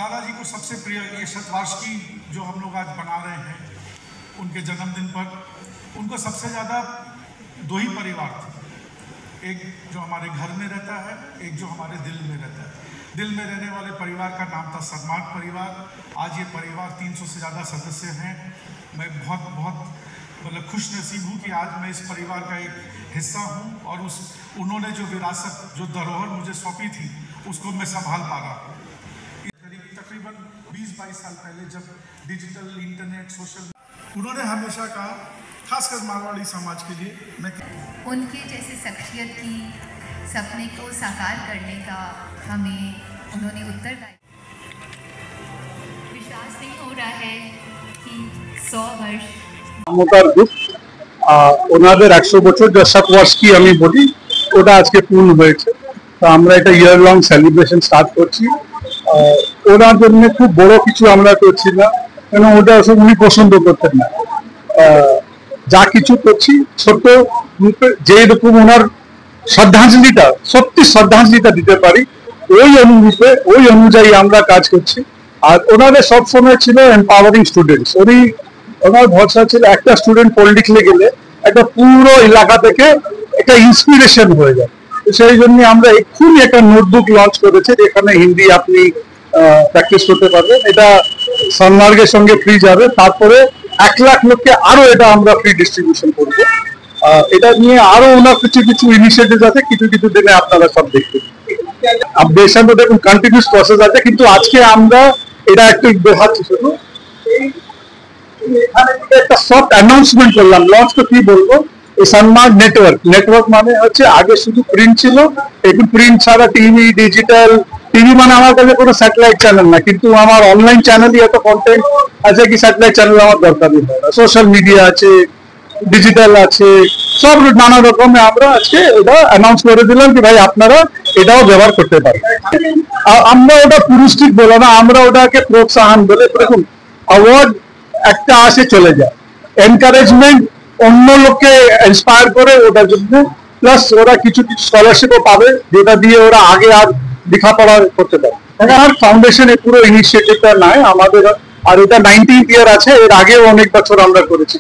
दादाजी को सबसे प्रिय ये शतवार्षिकी जो हम लोग आज बना रहे हैं उनके जन्मदिन पर, उनको सबसे ज़्यादा दो ही परिवार थे, एक जो हमारे घर में रहता है, एक जो हमारे दिल में रहता है। दिल में रहने वाले परिवार का नाम था सन्मार्ग परिवार। आज ये परिवार 300 से ज़्यादा सदस्य हैं। मैं बहुत मतलब खुश नसीब हूँ कि आज मैं इस परिवार का एक हिस्सा हूँ और उन्होंने जो विरासत, जो धरोहर मुझे सौंपी थी, उसको मैं संभाल पा रहा हूँ। तकरीबन 20-22 साल पहले जब डिजिटल, इंटरनेट, सोशल, उन्होंने हमेशा कहा, खासकर मारवाड़ी समाज के लिए, मैं उनके जैसे शख्सियत की सपने को साकार करने का हमें उन्होंने उत्तरदायित्व। विश्वास नहीं हो रहा है कि 100 वर्ष মোতার গ্রুপ ওনাদের 100 বছর যে শতবার্ষিকী আমি বলি ওটা আজকে পূর্ণ হয়েছে। তো আমরা এটা ইয়ার লং সেলিব্রেশন স্টার্ট করছি। ওনার জন্য খুব বড় কিছু আমরা করছি না, কারণ ওটা সব উনি পছন্দ করতেন না। যা কিছু করছি ছোট রূপে, যেরকম ওনার শ্রদ্ধাঞ্জলিটা, সত্যি শ্রদ্ধাঞ্জলিটা দিতে পারি, ওই অনুযায়ী আমরা কাজ করছি। আর ওনাদের সবসময় ছিল এম্পাওয়ারিং স্টুডেন্টস। ওনার ভরসা ছিল একটা স্টুডেন্ট পড়ে লিখলে গেলে একটা পুরো এলাকা থেকে একটা ইন্সপিরেশন হয়ে যায়। সেই জন্য আমরা এক্ষুনি একটা নোটবুক লঞ্চ করেছি, যেখানে হিন্দি আপনি প্র্যাকটিস করতে পারবেন। এটা সন্মার্গের সঙ্গে ফ্রি যাবে। তারপরে 1 লাখ লোককে আরো এটা আমরা ফ্রি ডিস্ট্রিবিউশন করবো। এটা নিয়ে আরো ওনার কিছু ইনিশিয়েটিভ আছে, কিছু দিনে আপনারা সব দেখবেন। আপডেশন তো দেখুন কন্টিনিউস প্রসেস আছে, কিন্তু আজকে আমরা এটা একটু দেখাচ্ছি শুধু। এখানে একটা সফট অ্যানাউন্সমেন্ট করলাম, লঞ্চ তো কি বলবো, এই সন্মার্গ নেটওয়ার্ক মানে হচ্ছে আগে শুধু প্রিন্ট ছিল, এখন প্রিন্ট ছাড়া টিভি, ডিজিটাল। টিভি মানে আমার কাছে কোনো স্যাটেলাইট চ্যানেল না, কিন্তু আমার অনলাইন চ্যানেলই এত কন্টেন্ট আছে কি স্যাটেলাইট চ্যানেল আমার দরকারই হয় না। সোশ্যাল মিডিয়া আছে, ডিজিটাল আছে, সব নানা রকমে আমরা আজকে এটা অ্যানাউন্স করে দিলাম কি ভাই আপনারা এটাও ব্যবহার করতে পারেন। আমরা ওটা পুরস্কৃত বলে না, আমরা ওটাকে প্রোৎসাহন বলে। দেখুন অ্যাওয়ার্ড একটা আসে চলে যায়, এনকারেজমেন্ট অন্য লোককে ইন্সপায়ার করে ওটার জন্য, প্লাস ওরা কিছু স্কলারশিপও পাবে, যেটা দিয়ে ওরা আগে আর লেখাপড়া করতে পারে। আর ফাউন্ডেশন এই পুরো ইনিশিয়েটিভটা নেয় আমাদের, আর এটা 19th ইয়ার আছে, এর আগেও অনেক বছর আমরা করেছি।